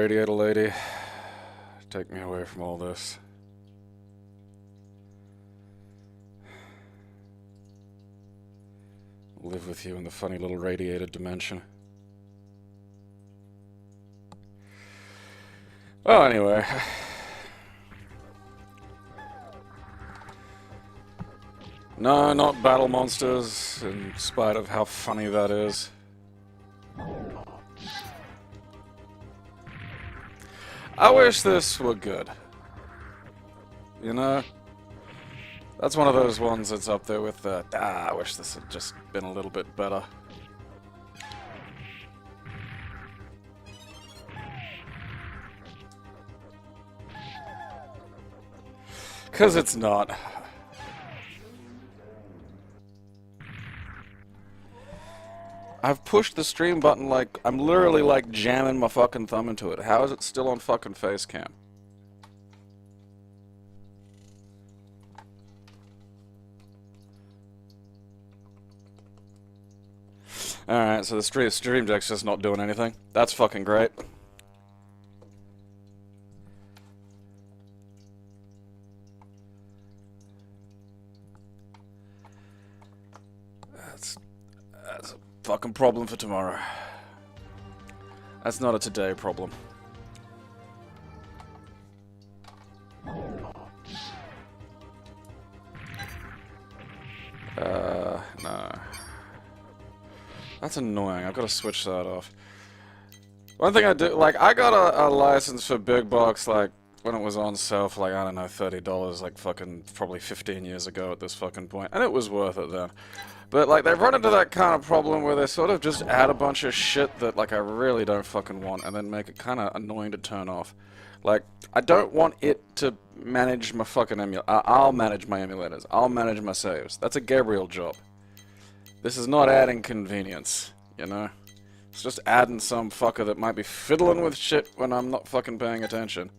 Radiator lady, take me away from all this. Live with you in the funny little radiated dimension. Well, anyway. No, not battle monsters, in spite of how funny that is. I wish this were good. You know? That's one of those ones that's up there with the, I wish this had just been a little bit better. Because it's not. I've pushed the stream button like, I'm literally like jamming my fucking thumb into it. How is it still on fucking face cam? Alright, so the stream deck's just not doing anything. That's fucking great. That's a fucking problem for tomorrow. That's not a today problem. No. That's annoying. I've got to switch that off. One thing I do, like, I got a license for Big Box, like, when it was on sale for, like, I don't know, $30, like, fucking, probably 15 years ago at this fucking point, and it was worth it then. But, like, they've run into that kind of problem where they sort of just add a bunch of shit that, like, I really don't fucking want, and then make it kind of annoying to turn off. Like, I don't want it to manage my fucking emulator. I'll manage my emulators. I'll manage my saves. That's a Gabriel job. This is not adding convenience, you know? It's just adding some fucker that might be fiddling with shit when I'm not fucking paying attention.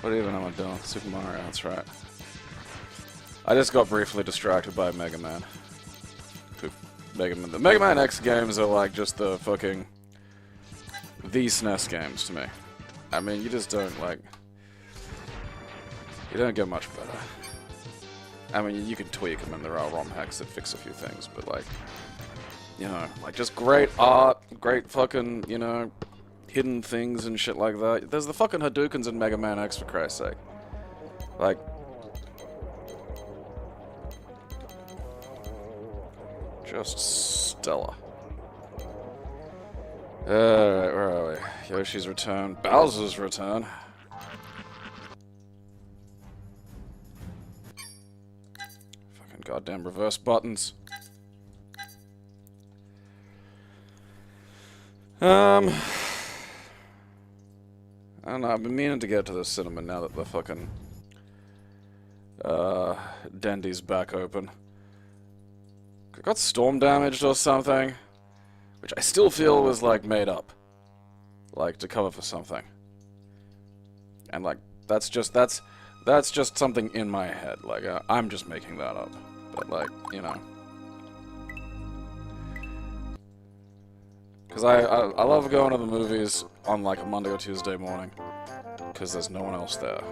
What even am I doing? Super Mario, that's right. I just got briefly distracted by Mega Man. The Mega Man X games are like just the fucking SNES games to me. I mean, you just don't like... You don't get much better. I mean, you can tweak them and there are romhacks that fix a few things, but like... You know, like just great art, great fucking, you know, hidden things and shit like that. There's the fucking Hadoukens in Mega Man X, for Christ's sake. Like... Just stellar. Alright, where are we? Yoshi's return. Bowser's return. Fucking goddamn reverse buttons. I don't know, I've been meaning to get to the cinema now that the fucking Dendy's back open. I got storm damaged or something, which I still feel was like made up, like to cover for something. And like that's just something in my head. Like I'm just making that up, but like you know, because I love going to the movies on like a Monday or Tuesday morning because there's no one else there.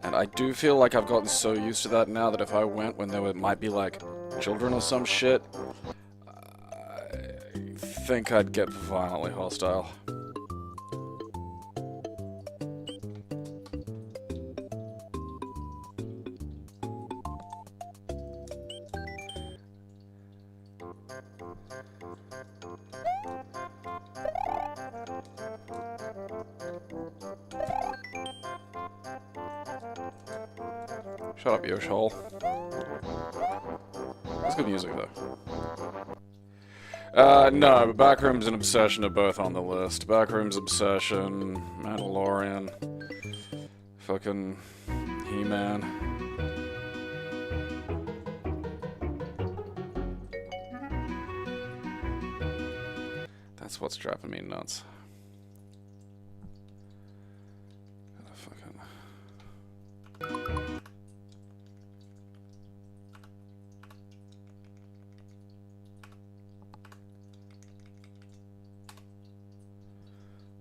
And I do feel like I've gotten so used to that now that if I went when there might be, like, children or some shit, I think I'd get violently hostile. Shut up, you hole. That's good music, though. No, but Backrooms and Obsession are both on the list. Backrooms, Obsession, Mandalorian, fucking He-Man. That's what's driving me nuts.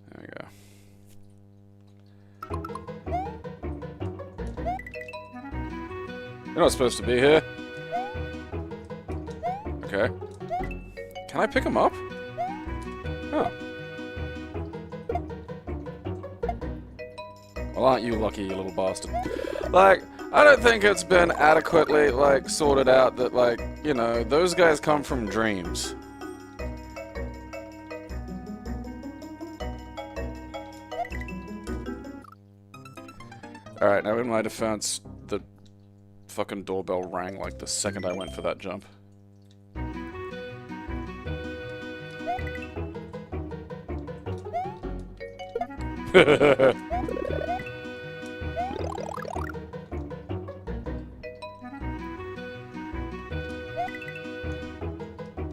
There we go. You're not supposed to be here. Okay. Can I pick him up? Oh. Well, aren't you lucky, you little bastard. Like, I don't think it's been adequately, like, sorted out that, like, you know, those guys come from dreams. Alright, now in my defense, the fucking doorbell rang like the second I went for that jump.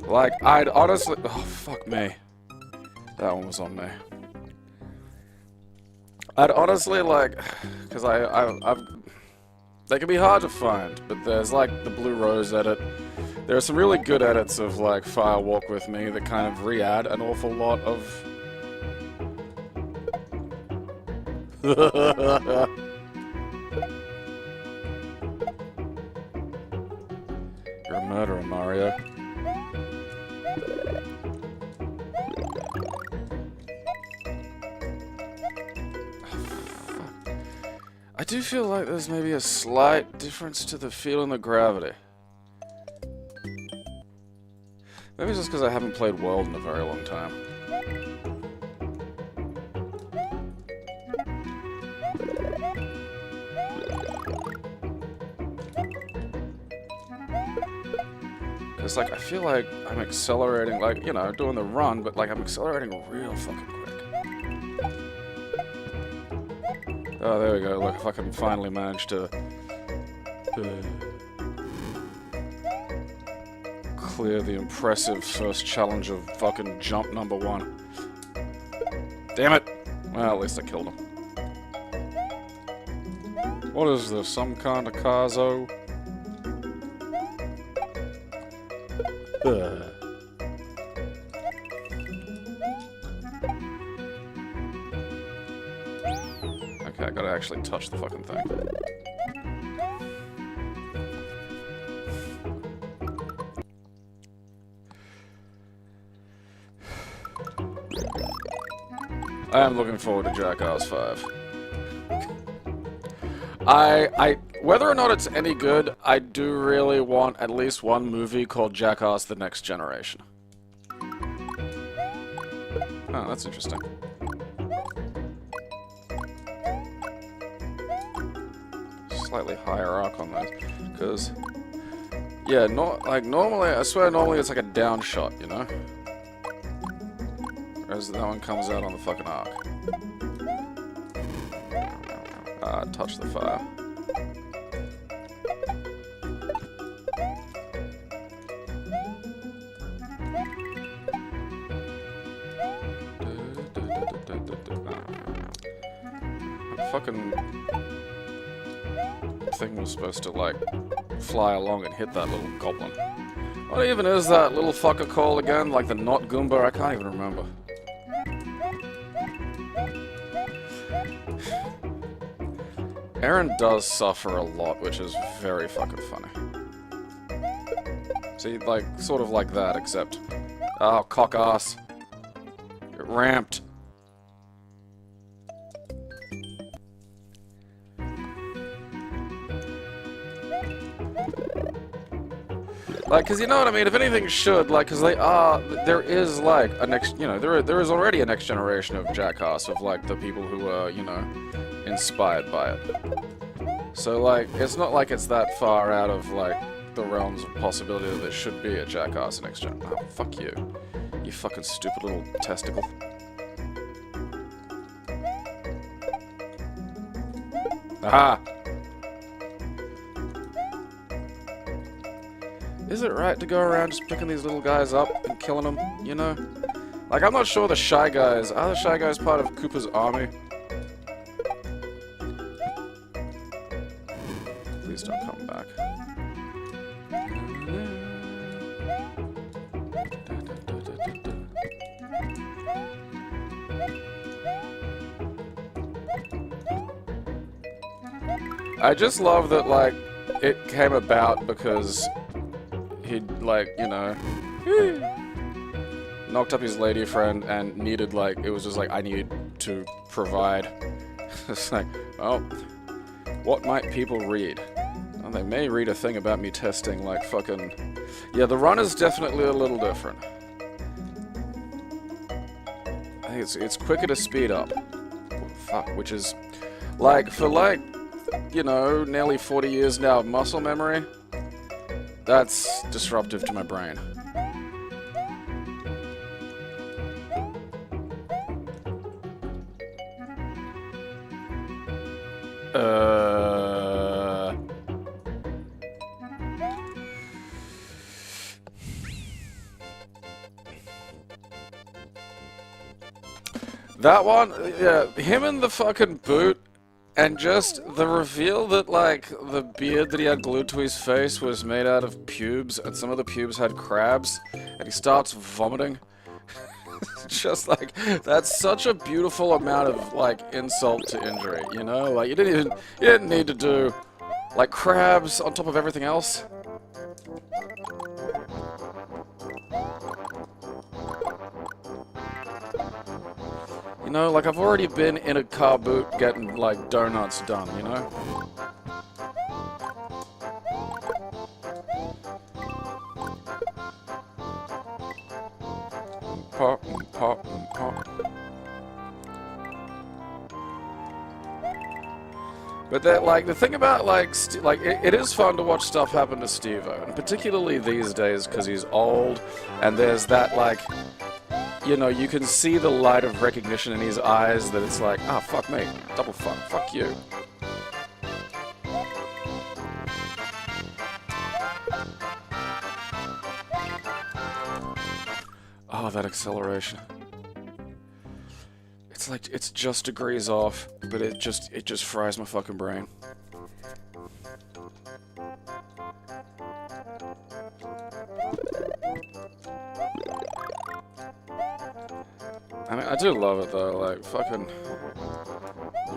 Like, I'd honestly... Oh, fuck me. That one was on me. I'd honestly, like... Because I've... They can be hard to find, but there's, like, the Blue Rose edit. There are some really good edits of, like, Fire Walk With Me that kind of re-add an awful lot of... You're a murderer, Mario. I do feel like there's maybe a slight difference to the feeling of gravity. Maybe it's just because I haven't played World in a very long time. It's like, I feel like I'm accelerating, like, you know, doing the run, but like I'm accelerating real fucking quick. Oh, there we go. Look, if I can finally manage to clear the impressive first challenge of fucking jump number 1. Damn it! Well, at least I killed him. What is this? Some kind of Kazo? Okay, I gotta actually touch the fucking thing. I am looking forward to Jackass 5. Whether or not it's any good, I do really want at least one movie called Jackass: The Next Generation. Oh, that's interesting. Slightly higher arc on that, because yeah, normally, I swear normally it's like a down shot, you know? Whereas that one comes out on the fucking arc. Touch the fire. That fucking thing was supposed to, like, fly along and hit that little goblin. What even is that little fucker called again? Like the Not Goomba? I can't even remember. Aaron does suffer a lot, which is very fucking funny. See, like, sort of like that, except... Oh, cock ass. It ramped. Like, cause you know what I mean, if anything should, like, cause they are, there is, like, a next, you know, there is already a next generation of Jackass, of, like, the people who are, you know, inspired by it. So, like, it's not like it's that far out of, like, the realms of possibility that there should be a Jackass next gen. Oh, fuck you. You fucking stupid little testicle. Aha! Is it right to go around just picking these little guys up and killing them, you know? Like, I'm not sure the Shy Guys... Are the Shy Guys part of Koopa's army? Please don't come back. I just love that, like, it came about because he'd, like, you know, knocked up his lady friend and needed, like, it was just like, I need to provide. It's like, well, what might people read? Well, they may read a thing about me testing, like, fucking... Yeah, the run is definitely a little different. I think it's quicker to speed up. Fuck, which is, like, for, like, you know, nearly 40 years now of muscle memory, that's disruptive to my brain. That one, yeah, him in the fucking boot, and just the reveal that, like, the beard that he had glued to his face was made out of pubes, and some of the pubes had crabs, and he starts vomiting. Just, like, that's such a beautiful amount of, like, insult to injury, you know? Like, you didn't need to do, like, crabs on top of everything else. You know, like, I've already been in a car boot getting, like, donuts done, you know? Pop, pop, pop. But that, like, the thing about, like, it is fun to watch stuff happen to Steve-O, and particularly these days, because he's old, and there's that, like... You know, you can see the light of recognition in his eyes that it's like, ah, fuck me, double fuck you. Oh, that acceleration. It's like, it's just degrees off, but it just fries my fucking brain. I mean, I do love it though, like, fucking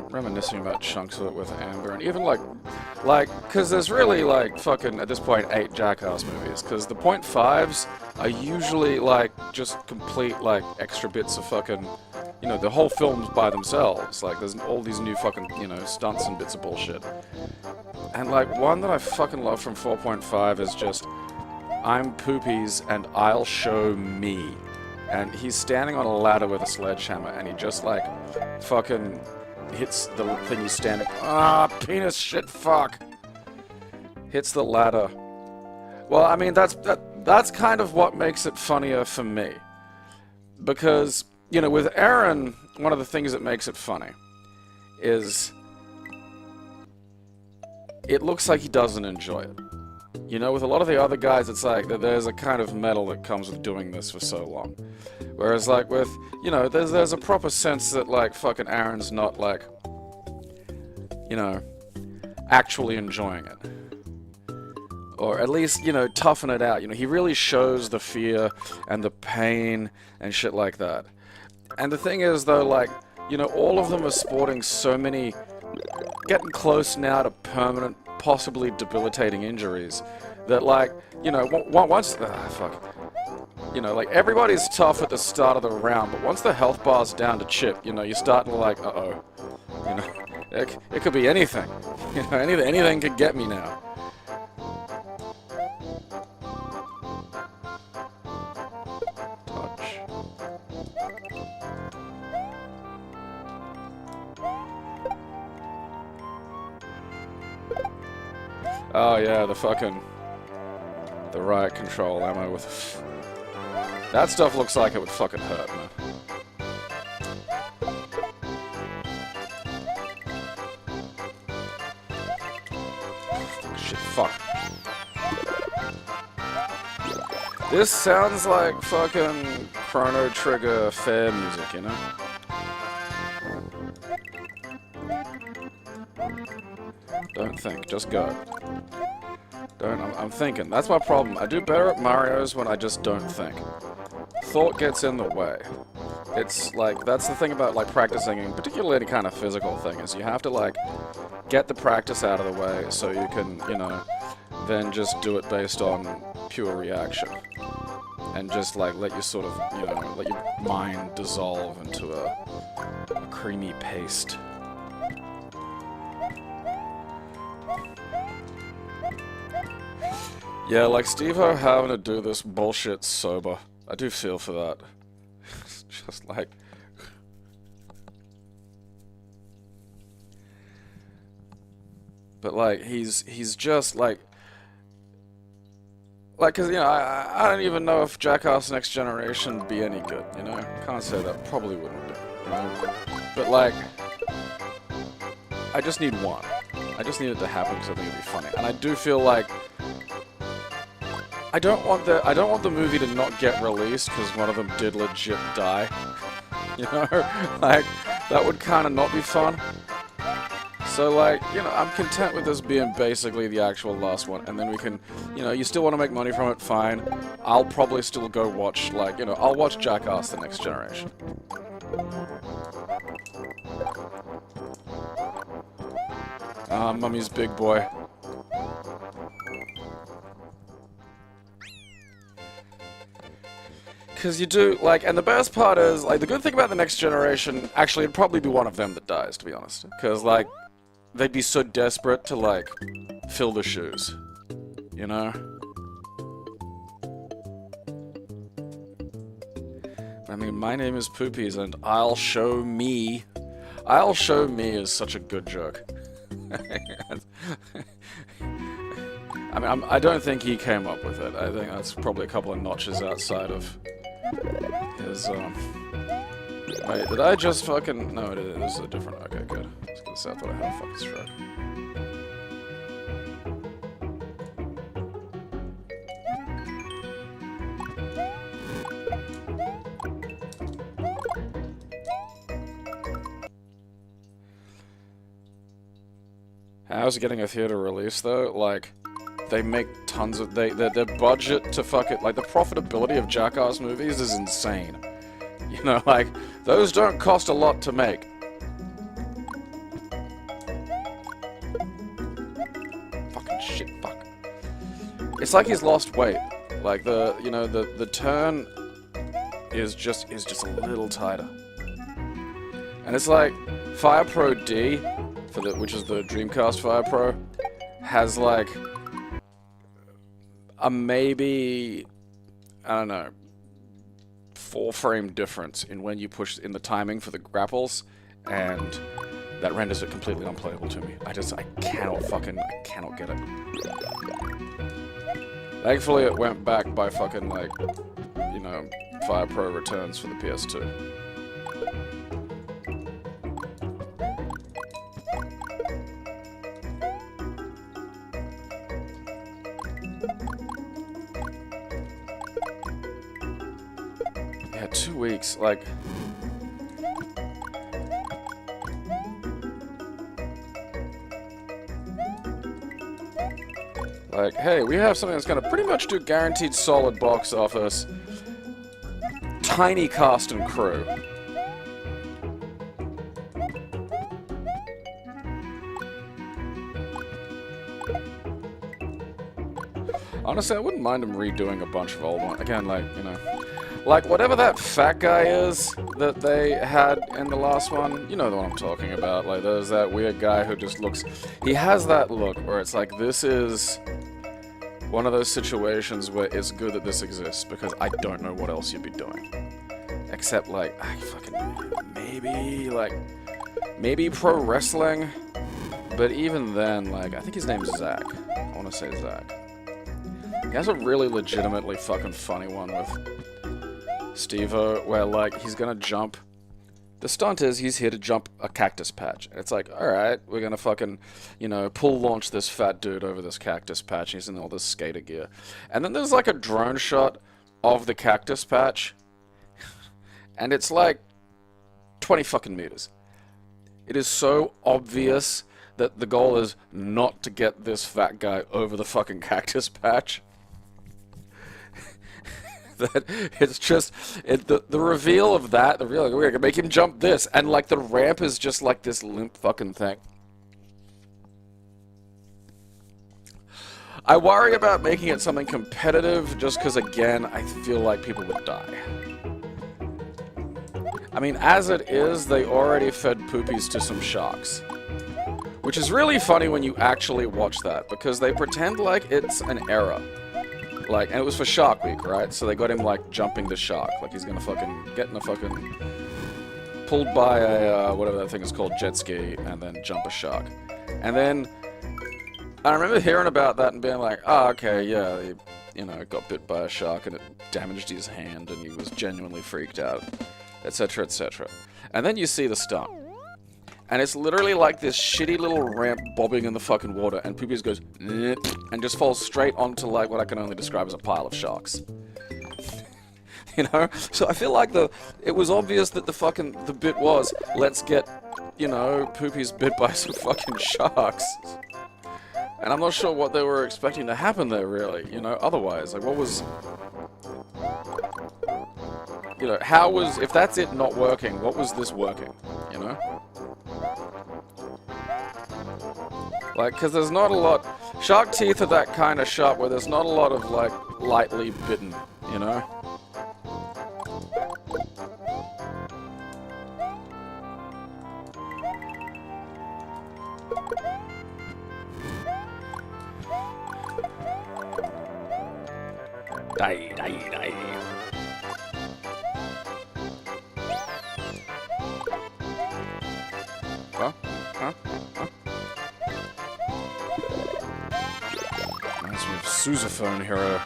reminiscing about chunks of it with Amber, and even like, cause there's really, like, fucking, at this point, 8 Jackass movies, cause the .5s are usually, like, just complete, like, extra bits of fucking, you know, the whole film's by themselves, like, there's all these new fucking, you know, stunts and bits of bullshit. And, like, one that I fucking love from 4.5 is just, I'm Poopies and I'll show me. And he's standing on a ladder with a sledgehammer, and he just, like, fucking hits the thing he's standing... Ah, penis shit, fuck! Hits the ladder. Well, I mean, that's kind of what makes it funnier for me. Because, you know, with Aaron, one of the things that makes it funny is... It looks like he doesn't enjoy it. You know, with a lot of the other guys, it's like that there's a kind of metal that comes with doing this for so long. Whereas, like, with, you know, there's a proper sense that, like, fucking Aaron's not, like, you know, actually enjoying it. Or at least, you know, toughen it out. You know, he really shows the fear and the pain and shit like that. And the thing is, though, like, you know, all of them are sporting so many, getting close now to permanent, possibly debilitating injuries that, like, you know, once... fuck. You know, like, everybody's tough at the start of the round, but once the health bar's down to chip, you know, you're starting to, like, uh-oh. You know, it could be anything. You know, anything could get me now. Touch. Oh yeah, the riot control ammo with... That stuff looks like it would fucking hurt, man. Shit, fuck. This sounds like fucking Chrono Trigger fair music, you know? Don't think, just go. I'm thinking. That's my problem. I do better at Mario's when I just don't think. Thought gets in the way. It's like, that's the thing about like practicing, and particularly any kind of physical thing, is you have to like get the practice out of the way so you can, you know, then just do it based on pure reaction. And just like let your sort of, you know, let your mind dissolve into a creamy paste. Yeah, like Steve-O having to do this bullshit sober. I do feel for that. It's just like... But like, he's just like... Like, cause, you know, I don't even know if Jackass Next Generation would be any good, you know? Can't say that, probably wouldn't be, you know? But like... I just need one. I just need it to happen because I think it'd be funny. And I do feel like... I don't want the movie to not get released because one of them did legit die. You know? Like, that would kind of not be fun. So, like, you know, I'm content with this being basically the actual last one, and then we can, you know, you still want to make money from it, fine. I'll probably still go watch, like, you know, I'll watch Jackass The Next Generation. Mummy's big boy. Because you do, like, and the best part is, like, the good thing about The Next Generation, actually, it'd probably be one of them that dies, to be honest. Because, like, they'd be so desperate to, like, fill the shoes. You know? I mean, my name is Poopies, and I'll show me. I'll show me is such a good joke. I mean, I don't think he came up with it. I think that's probably a couple of notches outside of his, Wait, did I just fucking... No, this is a different... Okay, good. I was gonna say, I thought I had a fucking stroke. How's it getting a theater release, though? Like... They make tons of... Their budget to fuck it... Like, the profitability of Jackass movies is insane. You know, like, those don't cost a lot to make. Fucking shit, fuck. It's like he's lost weight. Like, you know, the turn is just a little tighter. And it's like, Fire Pro D, which is the Dreamcast Fire Pro, has, like... a maybe, I don't know, 4-frame difference in when you push in the timing for the grapples, and that renders it completely unplayable to me. I cannot get it. Thankfully it went back by fucking, like, you know, Fire Pro returns for the PS2. Yeah, 2 weeks, like... Like, hey, we have something that's gonna pretty much do guaranteed solid box office. Tiny cast and crew. Honestly, I wouldn't mind him redoing a bunch of old ones. Again, like, you know... Like, whatever that fat guy is that they had in the last one, you know the one I'm talking about. Like, there's that weird guy who just looks... He has that look where it's like, this is one of those situations where it's good that this exists, because I don't know what else you'd be doing. Except, like, maybe pro wrestling? But even then, like, I think his name's Zach. I want to say Zach. He has a really legitimately fucking funny one with Steve-O, where, like, he's gonna jump. The stunt is he's here to jump a cactus patch. And it's like, alright, we're gonna fucking, you know, pull launch this fat dude over this cactus patch. He's in all this skater gear. And then there's, like, a drone shot of the cactus patch. And it's, like, 20 fucking meters. It is so obvious that the goal is not to get this fat guy over the fucking cactus patch. That it's just the reveal of that, the reveal, like, we're gonna make him jump this, and like the ramp is just like this limp fucking thing. I worry about making it something competitive just because, again, I feel like people would die. I mean, as it is, they already fed poopies to some sharks. Which is really funny when you actually watch that, because they pretend like it's an error. Like, and it was for Shark Week, right? So they got him, like, jumping the shark. Like, he's gonna fucking get in a fucking... pulled by a, whatever that thing is called, jet ski, and then jump a shark. And then... I remember hearing about that and being like, oh, okay, yeah, he, you know, got bit by a shark and it damaged his hand and he was genuinely freaked out, etc., etc. And then you see the stunt. And it's literally like this shitty little ramp bobbing in the fucking water, and Poopy just goes, and just falls straight onto, like, what I can only describe as a pile of sharks. You know? So I feel like it was obvious that the bit was, let's get, you know, Poopy's bit by some fucking sharks. And I'm not sure what they were expecting to happen there, really, you know, otherwise. Like, what was... You know, how was... If that's it not working, what was this working, you know? Like, because there's not a lot... Shark teeth are that kind of sharp where there's not a lot of, like, lightly bitten, you know? Die, die, die. Huh? Huh? Huh? Reminds me of Sousaphone Hero.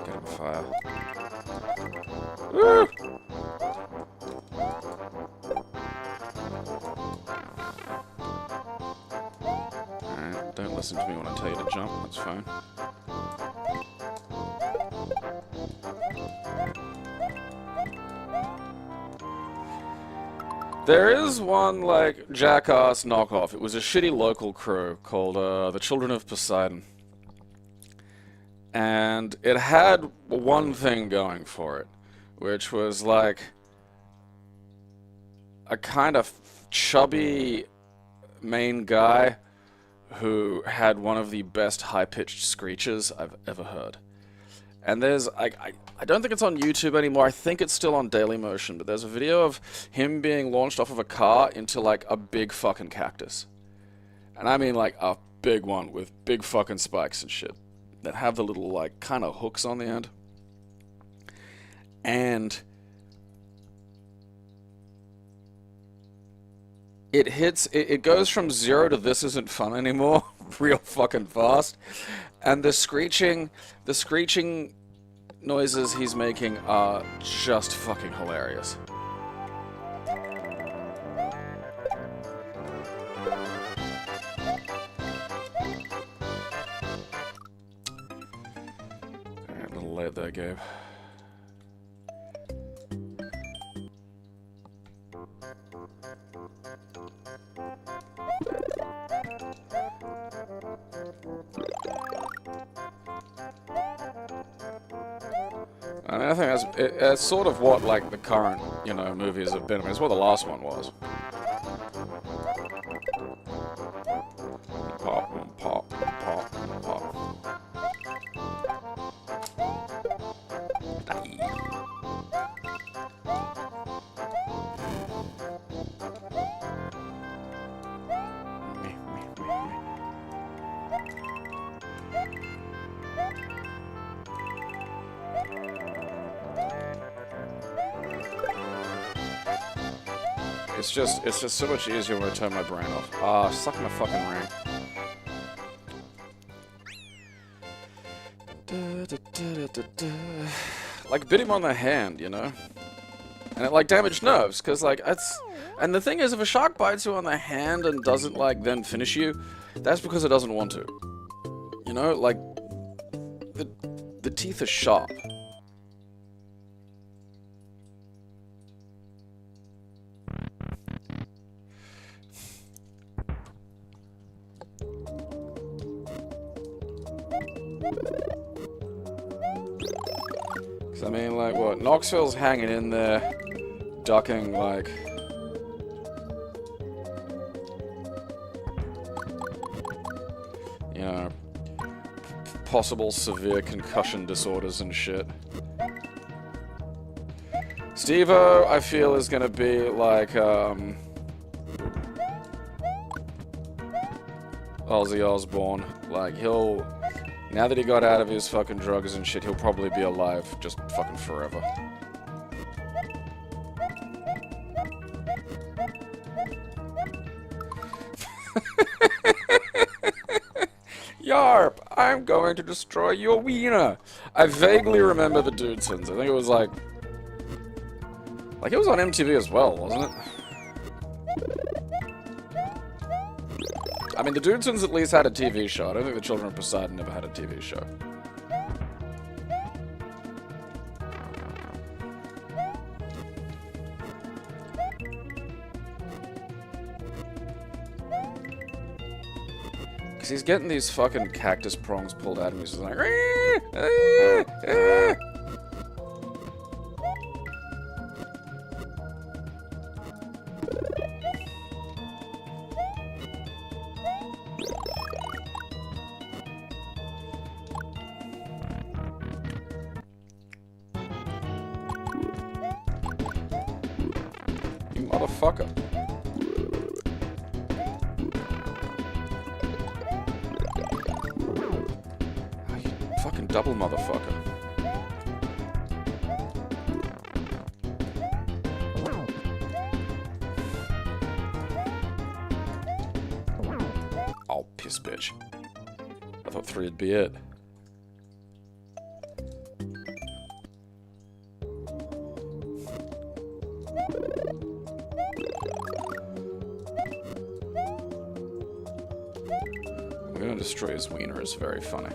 Get him fire. Woo! Alright, don't listen to me when I tell you to jump, that's fine. There is one, like, jackass knockoff. It was a shitty local crew called, the Children of Poseidon. And it had one thing going for it, which was, like, a kind of chubby main guy who had one of the best high-pitched screeches I've ever heard. And there's, I don't think it's on YouTube anymore, I think it's still on Dailymotion, but there's a video of him being launched off of a car into, like, a big fucking cactus. And I mean, like, a big one with big fucking spikes and shit that have the little, like, kind of hooks on the end. And it goes from 0 to this isn't fun anymore real fucking fast. And the screeching noises he's making are just fucking hilarious. Alright, a little late there, Gabe. I mean, I think it's sort of what, like, the current, you know, movies have been. I mean, it's what the last one was. Pop, pop, pop, pop. It's just so much easier when I turn my brain off. Ah, suck my fucking ring. Like, bit him on the hand, you know? And it, like, damaged nerves, because, like, it's... And the thing is, if a shark bites you on the hand and doesn't, like, then finish you, that's because it doesn't want to. You know? Like, the teeth are sharp. I mean, like, what? Knoxville's hanging in there, ducking, like... You know... possible severe concussion disorders and shit. Steve-O, I feel, is gonna be, like, Ozzy Osbourne. Like, he'll... Now that he got out of his fucking drugs and shit, he'll probably be alive just fucking forever. Yarp! I'm going to destroy your wiener! I vaguely remember the Dudesons. I think it was like... Like, it was on MTV as well, wasn't it? I mean, the Dudesons at least had a TV show. I don't think the Children of Poseidon ever had a TV show. Because he's getting these fucking cactus prongs pulled out of him. He's just like... Motherfucker. Oh, you fucking double motherfucker. Oh, piss bitch. I thought 3 would be it. Destroy his wiener is very funny.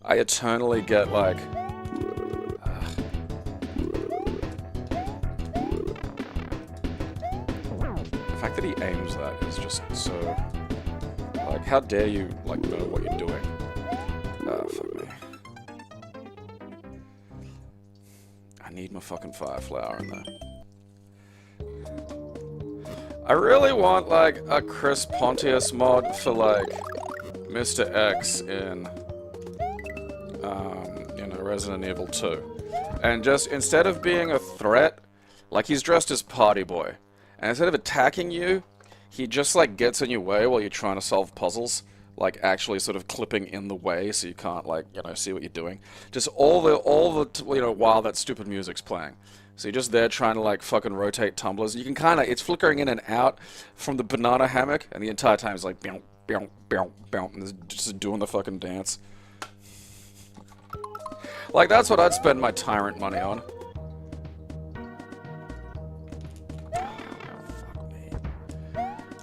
I eternally get like... The fact that he aims that is just so... Like, how dare you, like, know what you're doing? Ah, fuck me. I need my fucking fire flower in there. I really want, like, a Chris Pontius mod for, like, Mr. X in, you know, Resident Evil 2. And just, instead of being a threat, like, he's dressed as Party Boy. And instead of attacking you, he just, like, gets in your way while you're trying to solve puzzles. Like, actually sort of clipping in the way so you can't, like, you know, see what you're doing. Just all the, you know, while that stupid music's playing. So you're just there trying to, like, fucking rotate tumblers. You can kind of, it's flickering in and out from the banana hammock, and the entire time it's like, bow, bow, bow, bow, and it's just doing the fucking dance. Like, that's what I'd spend my tyrant money on.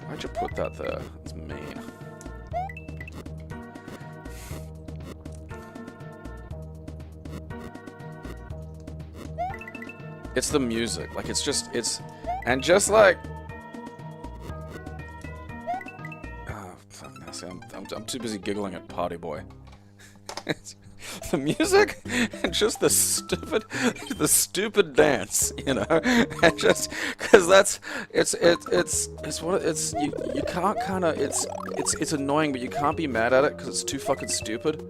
Why'd you put that there? It's mean. It's the music. Like, it's just, it's... And just like... Oh, fuck no. See, I'm too busy giggling at Party Boy. The music and just the stupid dance, you know, and just because that's it's what it's you can't kind of it's annoying, but you can't be mad at it because it's too fucking stupid.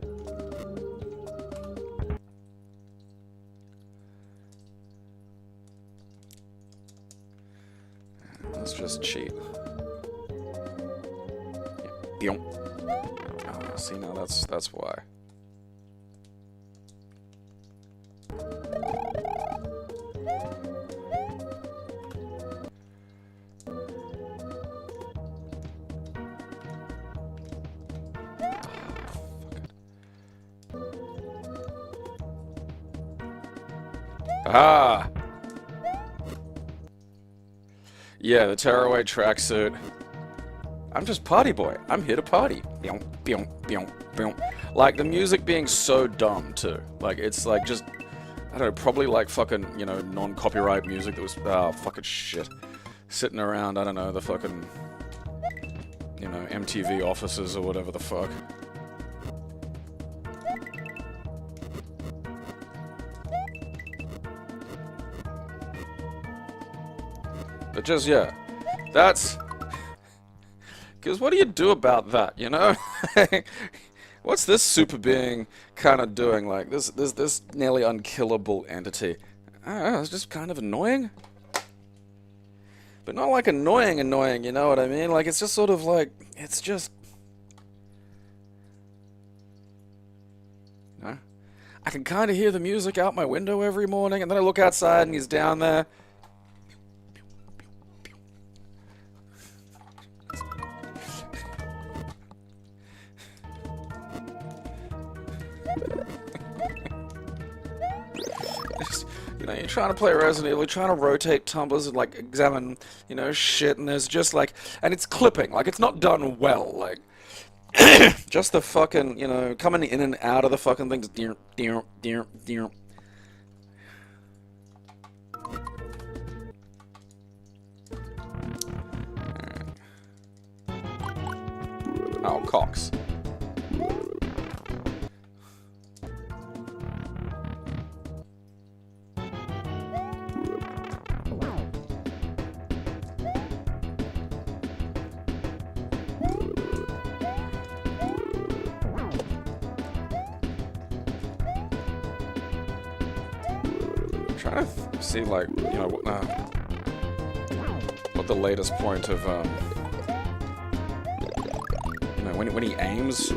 Oh, see, now that's why. Ah! Yeah, the tearaway tracksuit. I'm just party boy. I'm here to party. Like, the music being so dumb, too. Like, it's like just, I don't know, probably like fucking, you know, non-copyright music that was, fucking shit. Sitting around, I don't know, the fucking, you know, MTV offices or whatever the fuck. But just, yeah, that's... Because what do you do about that, you know? What's this super being kind of doing? Like, this nearly unkillable entity. I don't know, it's just kind of annoying. But not like annoying, you know what I mean? Like, it's just sort of like, it's just... No? I can kind of hear the music out my window every morning, and then I look outside and he's down there. You know, you're trying to play Resident Evil, you're trying to rotate tumblers and, like, examine, you know, shit, and there's just, like, and it's clipping, like, it's not done well, like, just the fucking, you know, coming in and out of the fucking thing, just deer. Oh, cocks. Trying to see, like, you know, what the latest point of, you know, when he aims.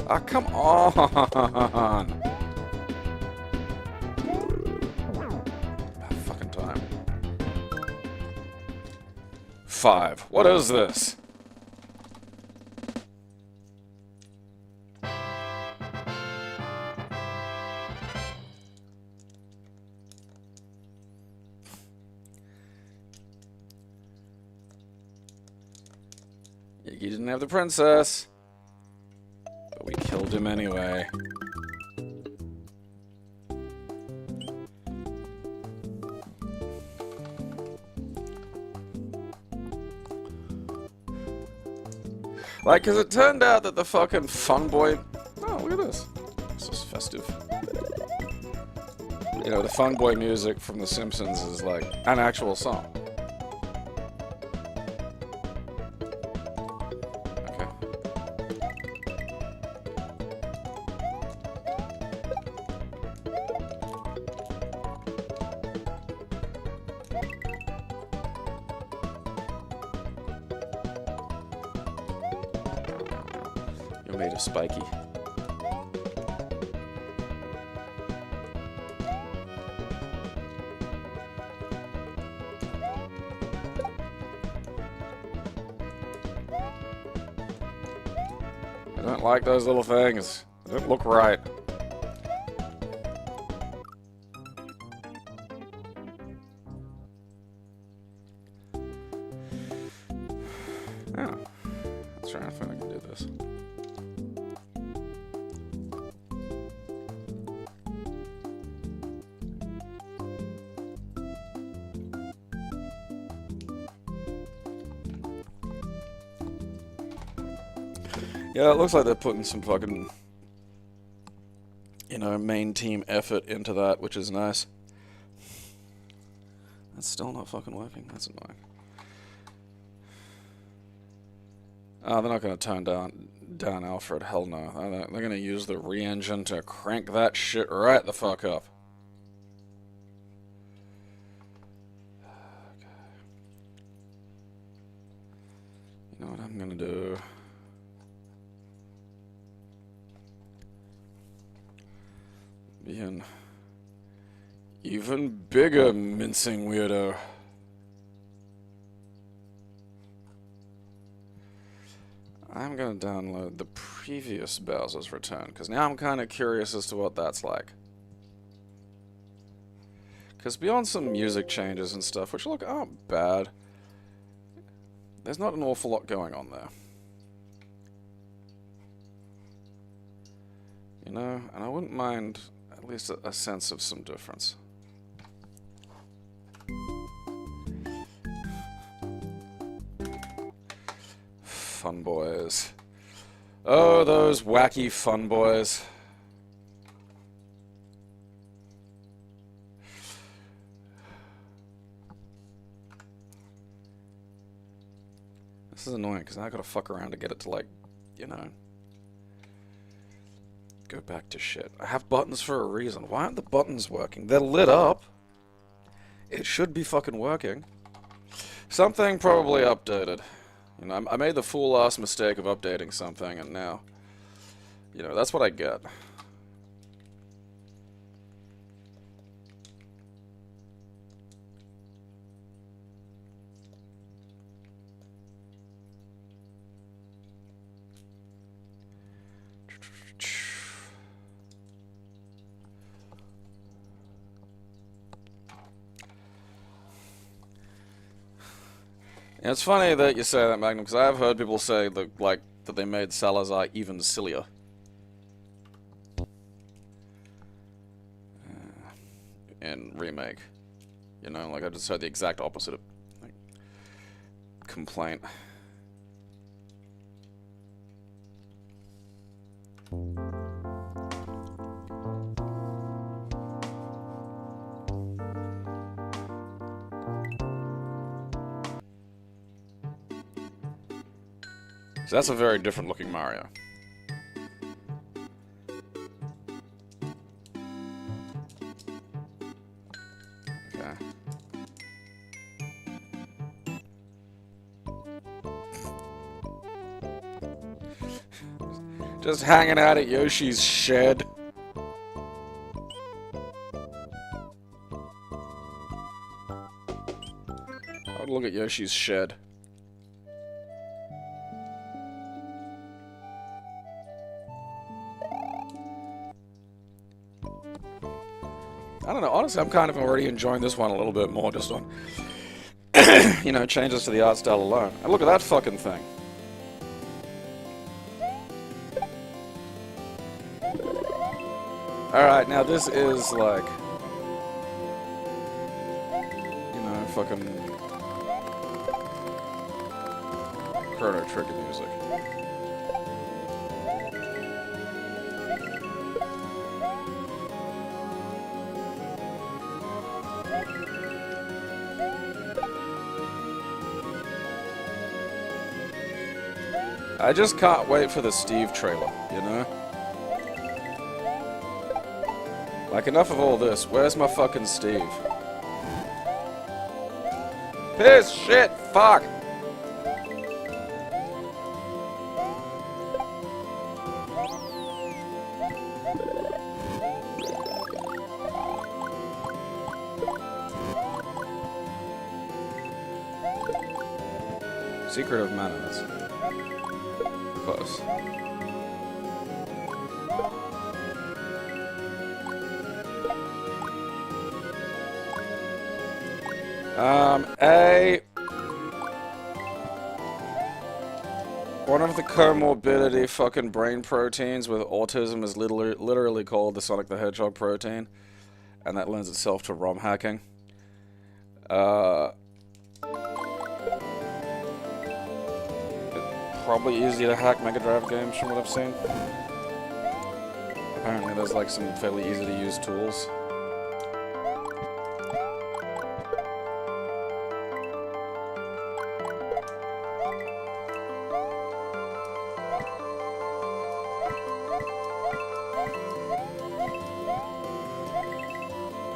Ah, come on! About fucking time. 5. What is this? He didn't have the princess, but we killed him anyway. Like, cause it turned out that the fucking fun boy... Oh, look at this. This is festive. You know, the fun boy music from The Simpsons is like an actual song. You're made of spiky. I don't like those little things. They don't look right. Oh. Let's try and find if I can do this. Yeah, it looks like they're putting some fucking, you know, main team effort into that, which is nice. That's still not fucking working. That's annoying. Oh, they're not going to turn down Alfred. Hell no. They're going to use the re-engine to crank that shit right the fuck up. Okay. You know what I'm going to do? Be an even bigger mincing weirdo. I'm gonna download the previous Bowser's Return, because now I'm kind of curious as to what that's like. Because beyond some music changes and stuff, which look aren't bad, there's not an awful lot going on there. You know, and I wouldn't mind at least a sense of some difference. Fun boys. Oh, those wacky fun boys. This is annoying, because now I gotta fuck around to get it to, like, you know, go back to shit. I have buttons for a reason. Why aren't the buttons working? They're lit up. It should be fucking working. Something probably updated. You know, I made the fool-ass mistake of updating something, and now, you know, that's what I get. Yeah, it's funny that you say that, Magnum, because I have heard people say that, like, that they made Salazar even sillier. In Remake. You know, like, I just heard the exact opposite of, like, complaint. So that's a very different looking Mario. Okay. Just hanging out at Yoshi's shed. I would look at Yoshi's shed. I don't know, honestly, I'm kind of already enjoying this one a little bit more just on, you know, changes to the art style alone. And look at that fucking thing. Alright, now this is like, you know, fucking Chrono Trigger music. I just can't wait for the Steve trailer, you know? Like, enough of all this. Where's my fucking Steve? Piss, shit, fuck! Secret of Mana, that's close. One of the comorbidity fucking brain proteins with autism is literally called the Sonic the Hedgehog protein, and that lends itself to ROM hacking. Probably easy to hack Mega Drive games from what I've seen. Apparently there's like some fairly easy to use tools.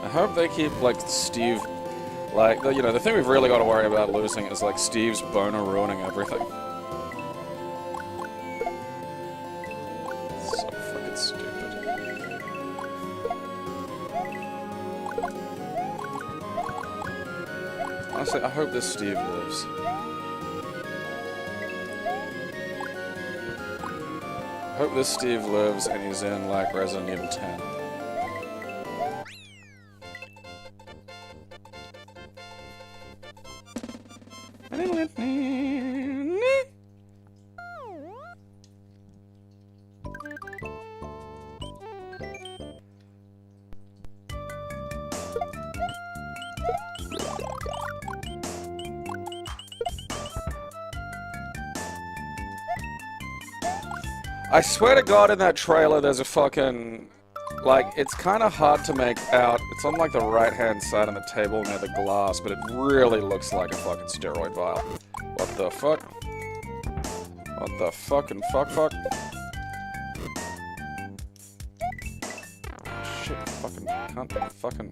I hope they keep, like, Steve, like, you know, the thing we've really got to worry about losing is, like, Steve's boner ruining everything. So fucking stupid. Honestly, I hope this Steve lives. I hope this Steve lives and he's in, like, Resident Evil 10. I swear to God, in that trailer, there's a fucking... Like, it's kind of hard to make out. It's on, like, the right-hand side of the table near the glass, but it really looks like a fucking steroid vial. What the fuck? What the fucking fuck? Shit, fucking cunt, fucking...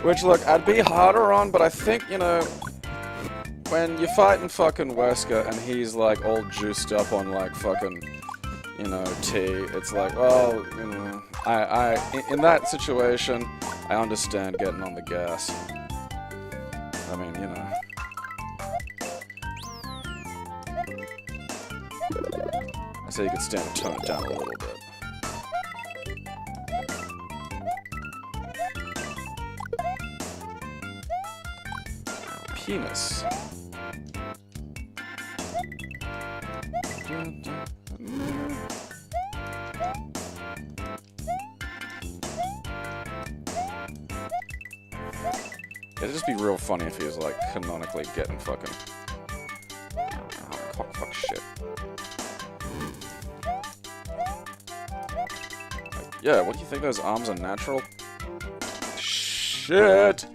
Which, look, I'd be harder on, but I think, you know... When you're fighting fucking Wesker and he's like all juiced up on like fucking, you know, tea, it's like, well, you know, in that situation, I understand getting on the gas. I mean, you know. I say you could stand to tone it down a little bit. Penis. It'd just be real funny if he was like canonically getting fucking... Oh, fuck shit. Like, yeah, what do you think, those arms are natural? Shit!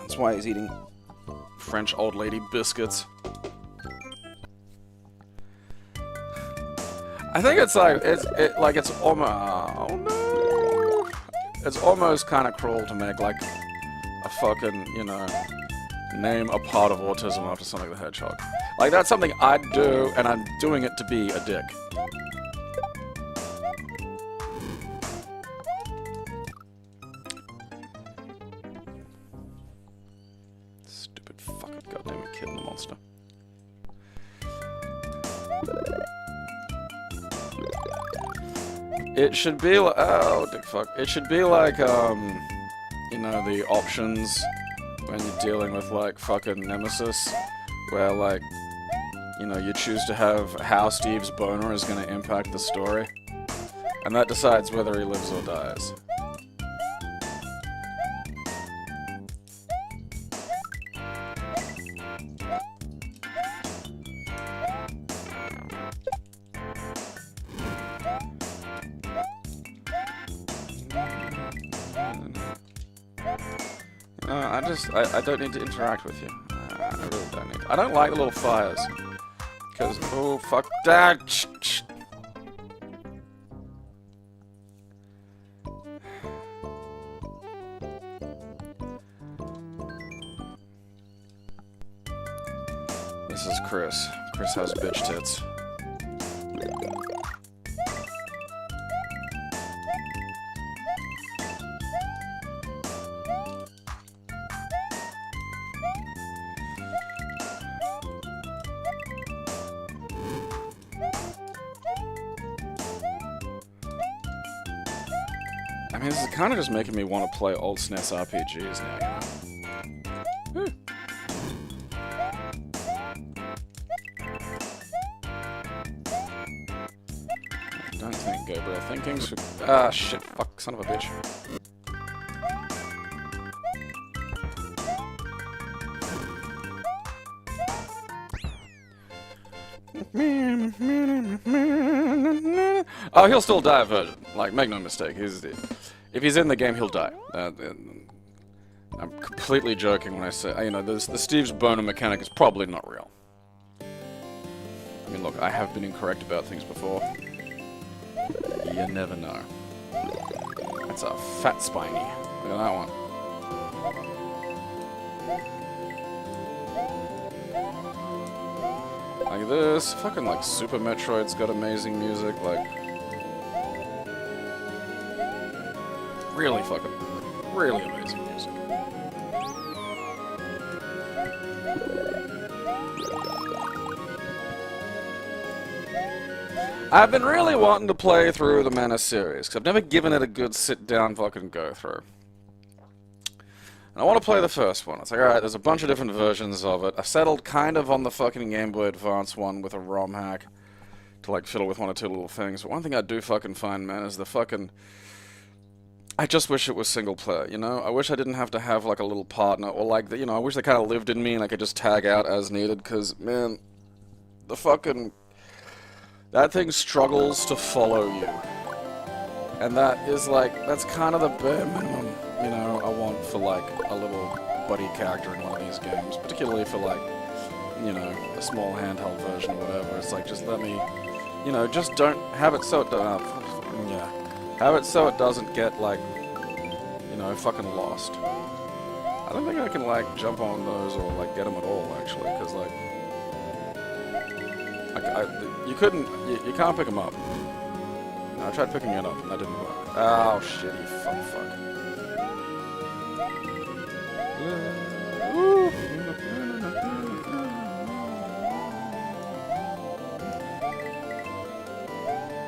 That's why he's eating French old lady biscuits. I think it's like it's almost oh no, it's almost kind of cruel to make like a fucking, you know, name a part of autism after Sonic the Hedgehog. Like that's something I'd do, and I'm doing it to be a dick. It should be like, oh, dick fuck. It should be like, you know, the options when you're dealing with, like, fucking Nemesis, where, like, you know, you choose to have how Steve's boner is going to impact the story, and that decides whether he lives or dies. I don't need to interact with you. I really don't need to. I don't like the little fires. Because, oh, fuck that! This is Chris. Chris has bitch tits. I mean, this is kind of just making me want to play old SNES RPGs now, you know? Don't think, Gabriel. Thinking's... Ah, shit. Fuck. Son of a bitch. Oh, he'll still die, Virgin. Like, make no mistake. If he's in the game, he'll die. I'm completely joking when I say, you know, the Steve's boner mechanic is probably not real. I mean, look, I have been incorrect about things before. You never know. That's a fat spiny. Look at that one. Like this, fucking like Super Metroid's got amazing music, like really amazing music. I've been really wanting to play through the Mana series, because I've never given it a good sit-down fucking go-through. And I want to play the first one. It's like, alright, there's a bunch of different versions of it. I settled kind of on the fucking Game Boy Advance one with a ROM hack to like fiddle with one or two little things. But one thing I do fucking find, man, is the fucking... I just wish it was single player, you know? I wish I didn't have to have like a little partner, or like, you know, I wish they kind of lived in me and I could just tag out as needed, because, man, the fucking... That thing struggles to follow you. And that is like, that's kind of the bare minimum, you know, I want for like a little buddy character in one of these games. Particularly for like, you know, a small handheld version or whatever. It's like, just let me, you know, just don't have it so it, have it so it doesn't get like, you know, fucking lost. I don't think I can like jump on those or like get them at all actually, because like, you couldn't, you can't pick them up. No, I tried picking it up and that didn't work. Oh shit, you fuck.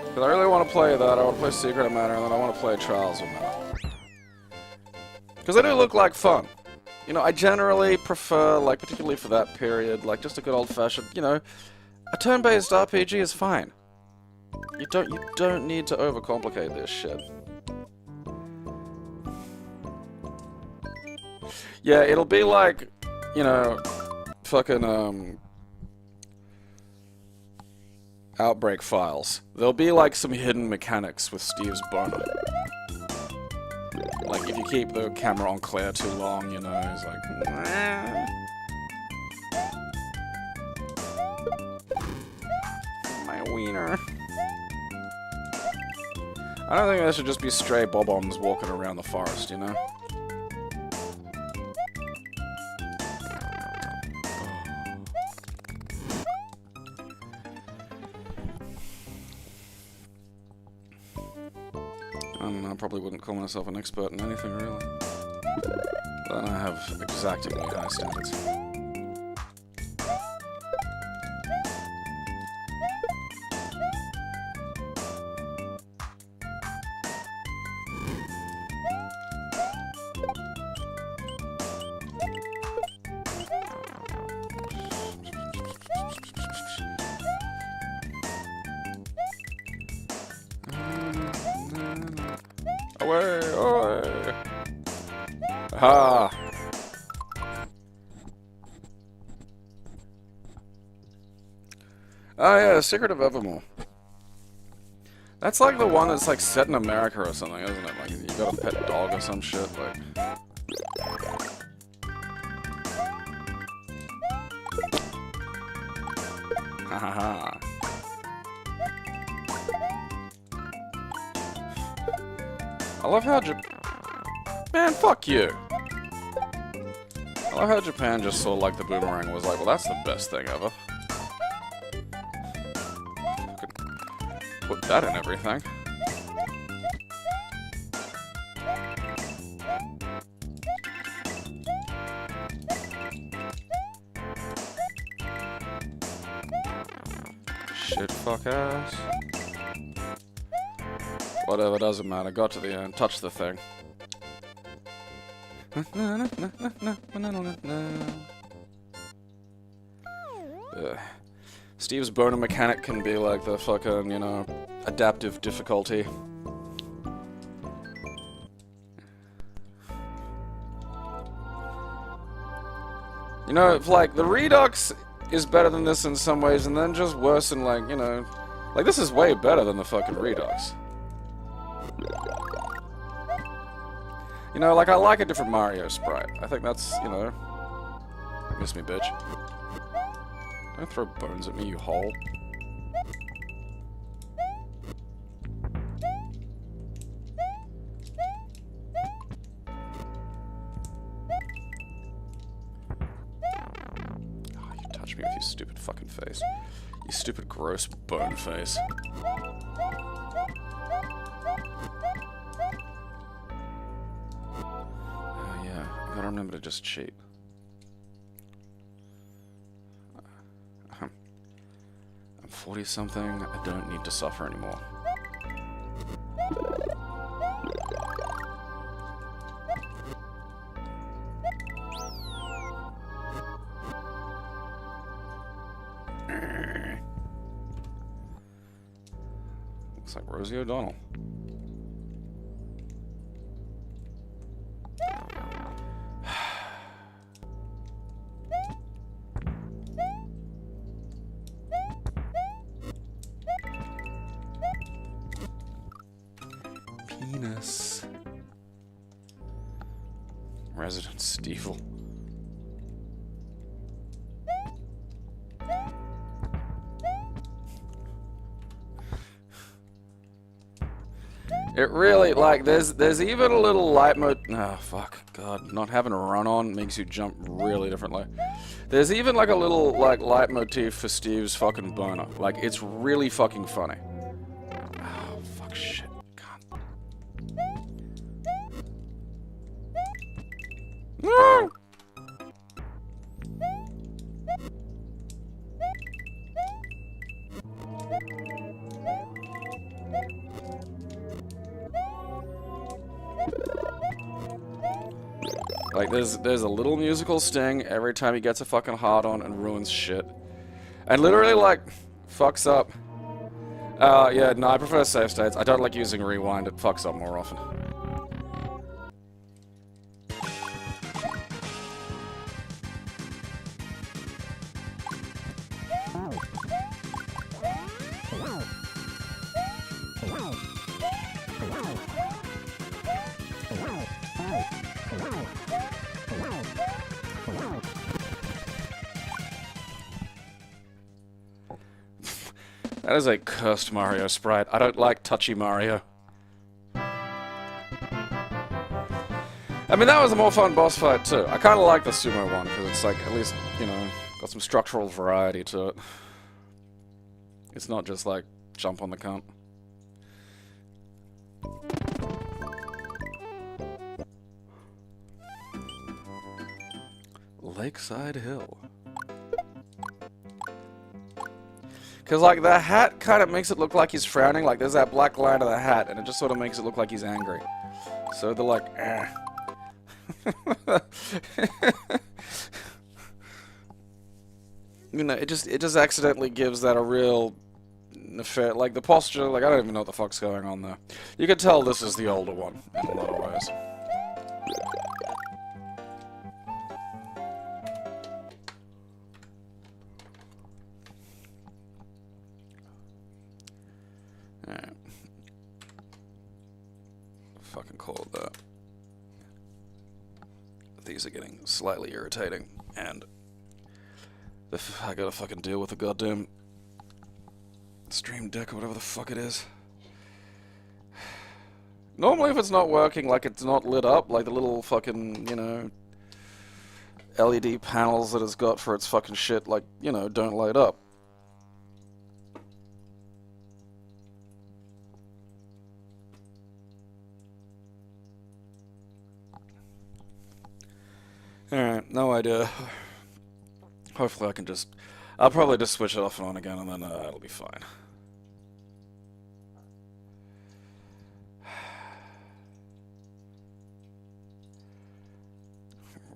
Because I really want to play that, I want to play Secret of Mana, and then I want to play Trials of Mana. Because they do look like fun. You know, I generally prefer, like, particularly for that period, like, just a good old-fashioned, you know, a turn-based RPG is fine. You don't need to overcomplicate this shit. Yeah, it'll be like, you know, fucking, Outbreak Files. There'll be like some hidden mechanics with Steve's boner. Like, if you keep the camera on Claire too long, you know, he's like, nah. My wiener. I don't think there should just be stray bob-ombs walking around the forest, you know? I don't know, I probably wouldn't call myself an expert in anything, really. But I have exactingly high standards. Away, away! Ha! Ah, yeah, Secret of Evermore. That's like the one that's like set in America or something, isn't it? Like, you got a pet dog or some shit, like... Ha ha ha. I love how Man, fuck you! I love how Japan just saw like the boomerang was like, well, that's the best thing ever. Put that in everything. Shit, fuck ass. Whatever, doesn't matter. Got to the end. Touched the thing. Steve's boner mechanic can be like the fucking, you know, adaptive difficulty. You know, if, like, the Redux is better than this in some ways, and then just worse in, like, you know... Like, this is way better than the fucking Redux. You know, like, I like a different Mario sprite. I think that's, you know... Miss me, bitch. Don't throw bones at me, you hole. fucking face. You stupid, gross bone face. Yeah, I gotta remember to just cheat. I'm 40-something, I don't need to suffer anymore. Looks like Rosie O'Donnell. Penis. Resident Stevel. It really, like, there's even a little light mode. Oh, fuck. God, not having a run on makes you jump really differently. There's even, like, a little, like, light motif for Steve's fucking boner. Like, it's really fucking funny. Oh, fuck, shit. God. No! Like, there's a little musical sting every time he gets a fucking hard-on and ruins shit. And literally, like, fucks up. Yeah, no, I prefer save states. I don't like using rewind, it fucks up more often. That is a cursed Mario sprite. I don't like touchy Mario. I mean, that was a more fun boss fight, too. I kind of like the sumo one, because it's like, at least, you know, got some structural variety to it. It's not just like, jump on the cunt. Lakeside Hill. Because, like, the hat kind of makes it look like he's frowning. Like, there's that black line of the hat, and it just sort of makes it look like he's angry. So they're like, eh. You know, it just accidentally gives that a real effect. Like, the posture, like, I don't even know what the fuck's going on there. You can tell this is the older one, in a lot of ways. Alright. Fucking call it that. These are getting slightly irritating, and I gotta fucking deal with the goddamn Stream Deck or whatever the fuck it is. Normally if it's not working, like it's not lit up, like the little fucking, you know, LED panels that it's got for its fucking shit, like, you know, don't light up. Alright, no idea. Hopefully I can just... I'll probably just switch it off and on again, and then it'll be fine.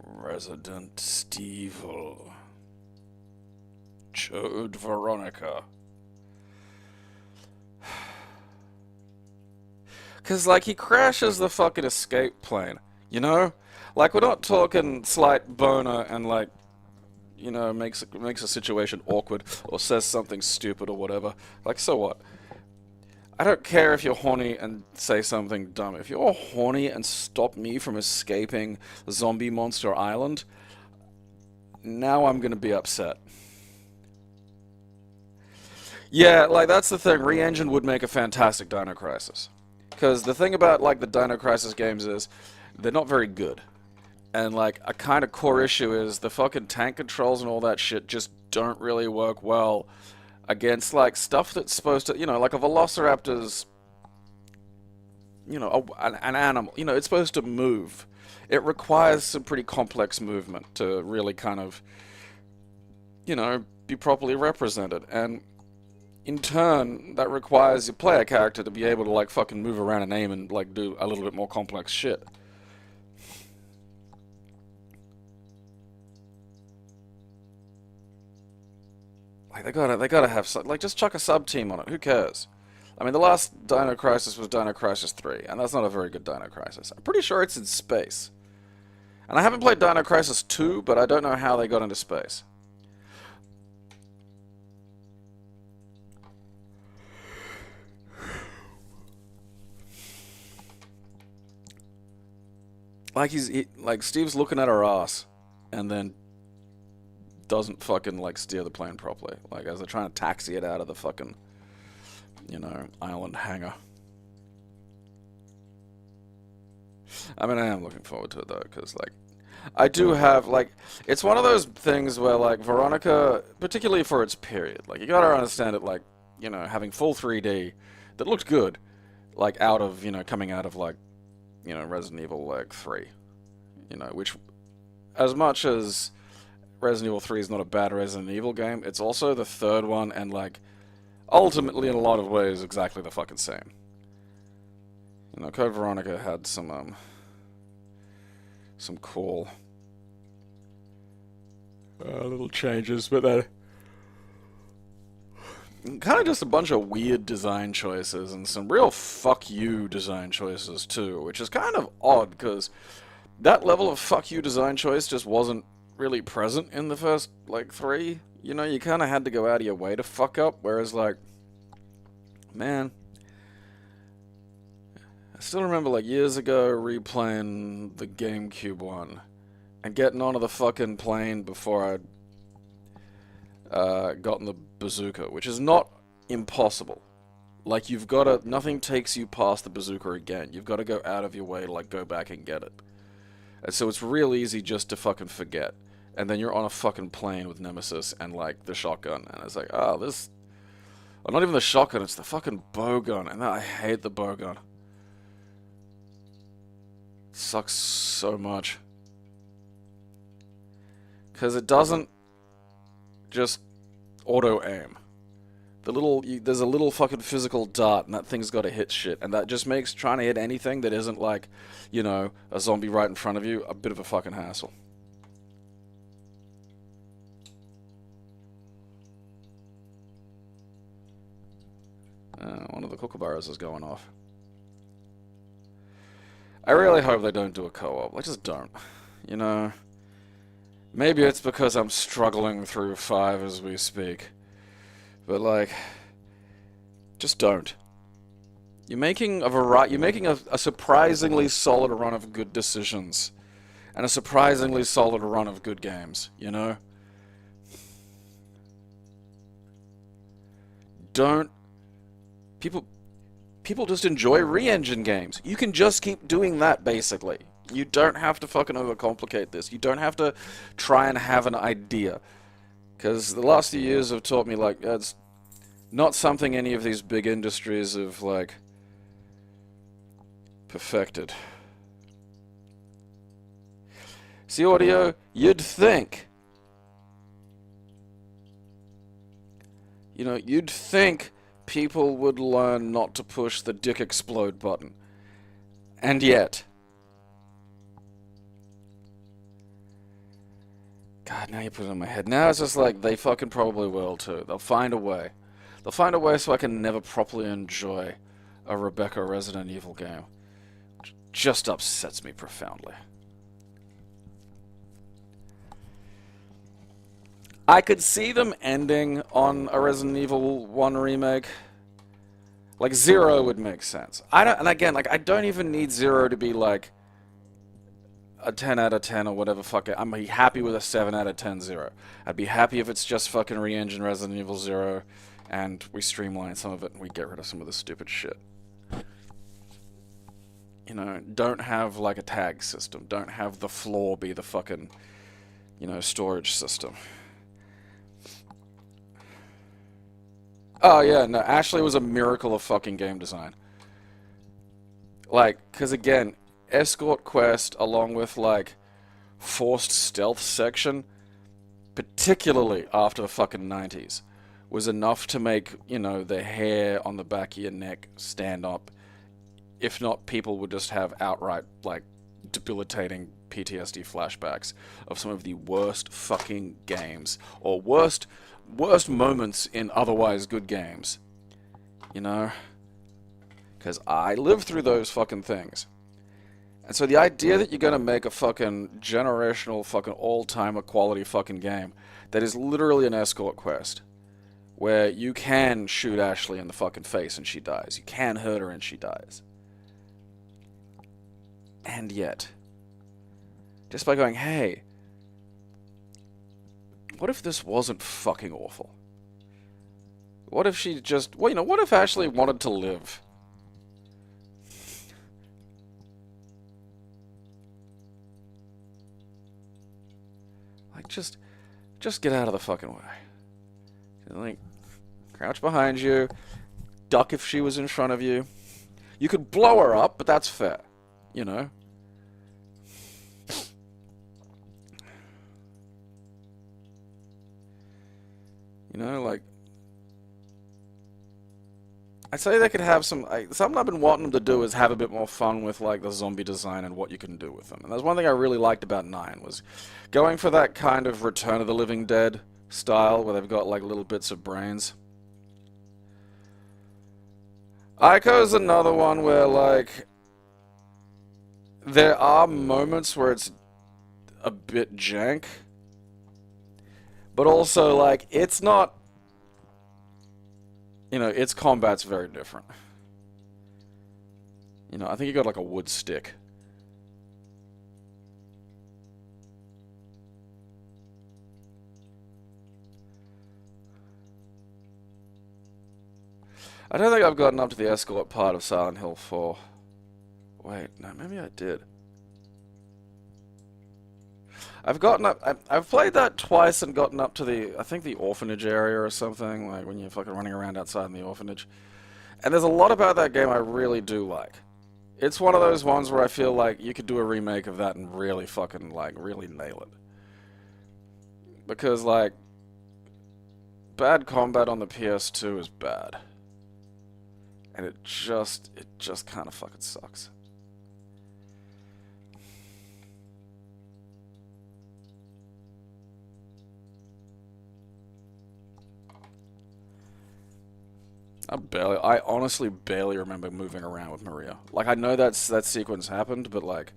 Resident Stevel. Chode Veronica. Cause, like, he crashes the fucking escape plane, you know? Like, we're not talking slight boner and, like, you know, makes a situation awkward or says something stupid or whatever. Like, so what? I don't care if you're horny and say something dumb. If you're horny and stop me from escaping Zombie Monster Island, now I'm gonna be upset. Yeah, like, that's the thing. Re-Engine would make a fantastic Dino Crisis. Because the thing about, like, the Dino Crisis games is they're not very good. And, like, a kind of core issue is the fucking tank controls and all that shit just don't really work well against, like, stuff that's supposed to, you know, like a velociraptor's, you know, an animal, you know, it's supposed to move. It requires some pretty complex movement to really kind of, you know, be properly represented. And in turn, that requires your player character to be able to, like, fucking move around and aim and, like, do a little bit more complex shit. Like, they gotta have, like, just chuck a sub-team on it. Who cares? I mean, the last Dino Crisis was Dino Crisis 3, and that's not a very good Dino Crisis. I'm pretty sure it's in space. And I haven't played Dino Crisis 2, but I don't know how they got into space. Like, like, Steve's looking at her ass, and then doesn't fucking, like, steer the plane properly. Like, as they're trying to taxi it out of the fucking, you know, island hangar. I mean, I am looking forward to it, though, because, like, I do have, like, it's one of those things where, like, Veronica, particularly for its period, like, you gotta understand it, like, you know, having full 3D that looked good, like, out of, you know, coming out of, like, you know, Resident Evil, like, 3, you know, which, as much as Resident Evil 3 is not a bad Resident Evil game, it's also the third one, and, like, ultimately, in a lot of ways, exactly the fucking same. You know, Code Veronica had some cool little changes, but they're kind of just a bunch of weird design choices, and some real fuck you design choices, too, which is kind of odd, because that level of fuck you design choice just wasn't really present in the first, like, 3. You know, you kind of had to go out of your way to fuck up, whereas, like, man, I still remember, like, years ago replaying the GameCube one and getting onto the fucking plane before I'd gotten the bazooka, which is not impossible. Like, you've got to, nothing takes you past the bazooka again. You've got to go out of your way to, like, go back and get it. And so it's real easy just to fucking forget. And then you're on a fucking plane with Nemesis and, like, the shotgun. And it's like, oh, this... Well, not even the shotgun, it's the fucking bowgun. And I hate the bowgun. It sucks so much. Because it doesn't just auto-aim. There's a little fucking physical dart, and that thing's got to hit shit. And that just makes trying to hit anything that isn't, like, you know, a zombie right in front of you a bit of a fucking hassle. One of the kookaburras is going off. I really hope they don't do a co-op. Like, just don't. You know? Maybe it's because I'm struggling through 5 as we speak. But, like, just don't. You're making a surprisingly solid run of good decisions. And a surprisingly solid run of good games, you know? Don't... People just enjoy re-engine games. You can just keep doing that, basically. You don't have to fucking overcomplicate this. You don't have to try and have an idea. Because the last few years have taught me, like, it's not something any of these big industries have, like, perfected. See, audio, you'd think. You know, you'd think people would learn not to push the dick explode button. And yet. God, now you put it in my head. Now it's just like, they fucking probably will too. They'll find a way. They'll find a way so I can never properly enjoy a Rebecca Resident Evil game. Which just upsets me profoundly. I could see them ending on a Resident Evil 1 remake. Like, 0 would make sense. And again, like, I don't even need 0 to be, like, a 10 out of 10 or whatever fuck it. I'm happy with a 7 out of 10 0. I'd be happy if it's just fucking re-engine Resident Evil 0 and we streamline some of it and we get rid of some of the stupid shit. you know, don't have like a tag system. Don't have the floor be the fucking, you know, storage system. Oh yeah, no, Ashley was a miracle of fucking game design. Like, because again, escort quest along with like forced stealth section, particularly after the fucking 90s, was enough to make, you know, the hair on the back of your neck stand up. If not, people would just have outright, like, debilitating PTSD flashbacks of some of the worst fucking games, or worst moments in otherwise good games. You know? Because I lived through those fucking things. And so the idea that you're gonna make a fucking generational fucking all-timer quality fucking game that is literally an escort quest, where you can shoot Ashley in the fucking face and she dies. You can hurt her and she dies. And yet, just by going, hey, what if this wasn't fucking awful? What if she just, well, you know, what if Ashley wanted to live? Like, just get out of the fucking way. Like, crouch behind you, duck if she was in front of you. You could blow her up, but that's fair, you know? You know, like, I'd say they could have some, something I've been wanting them to do is have a bit more fun with, like, the zombie design and what you can do with them. And that's one thing I really liked about 9, was going for that kind of Return of the Living Dead style, where they've got, like, little bits of brains. Ico's another one where, like, there are moments where it's a bit jank, but also, like, it's not, you know, its combat's very different. You know, I think you got, like, a wood stick. I don't think I've gotten up to the escort part of Silent Hill 4. Wait, no, maybe I did. I've gotten up, I've played that twice and gotten up to the, I think the orphanage area or something, like when you're fucking running around outside in the orphanage. And there's a lot about that game I really do like. It's one of those ones where I feel like you could do a remake of that and really fucking, like, really nail it. Because, like, bad combat on the PS2 is bad. And it just kind of fucking sucks. I honestly barely remember moving around with Maria. Like, I know that sequence happened, but, like,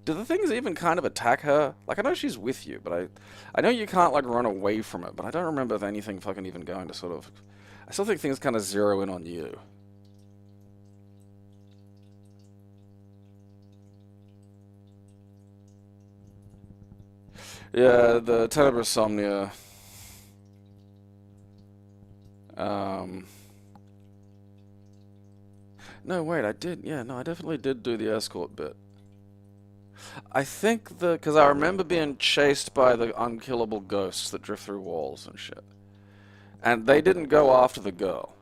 do the things even kind of attack her? Like, I know she's with you, but I know you can't, like, run away from it, but I don't remember if anything fucking even going to sort of, I still think things kind of zero in on you. Yeah, the Tenebris Somnia. No, wait, I did. Yeah, no, I definitely did do the escort bit. I think because I remember being chased by the unkillable ghosts that drift through walls and shit. And they didn't go after the girl.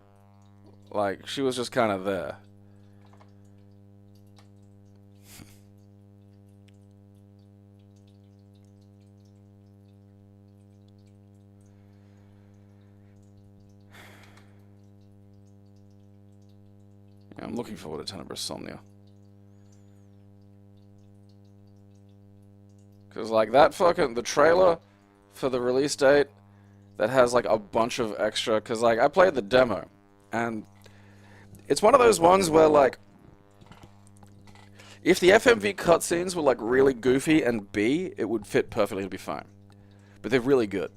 Like, she was just kind of there. Yeah, I'm looking forward to Tenebris Somnia. Because, like, that fucking, the trailer for the release date that has, like, a bunch of extra, because, like, I played the demo, and it's one of those ones where, like, if the FMV cutscenes were, like, really goofy and B, it would fit perfectly to be fine. But they're really good.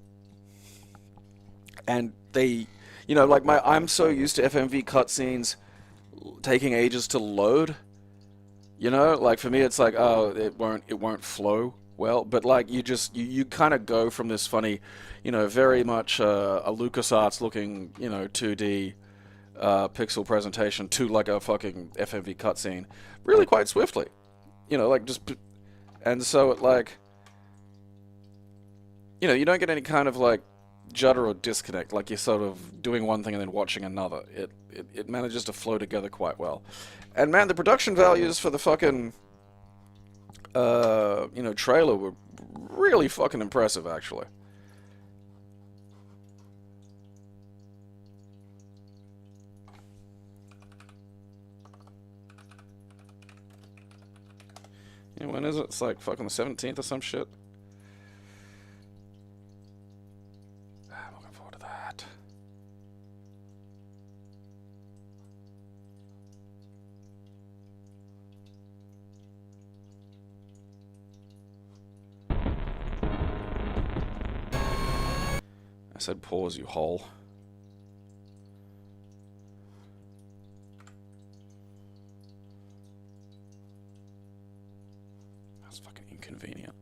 And they, you know, like, I'm so used to FMV cutscenes taking ages to load, you know, like, for me it's like, oh, it won't flow well, but, like, you kind of go from this funny, you know, very much a LucasArts looking, you know, 2D pixel presentation to like a fucking FMV cutscene really quite swiftly. You know, like just... And so it like... You know, you don't get any kind of like judder or disconnect, like you're sort of doing one thing and then watching another. It manages to flow together quite well. And man, the production values for the fucking, you know, trailer were really fucking impressive, actually. Yeah, when is it? It's like fucking the 17th or some shit. I'm looking forward to that. I said pause, you hole. That's fucking inconvenient.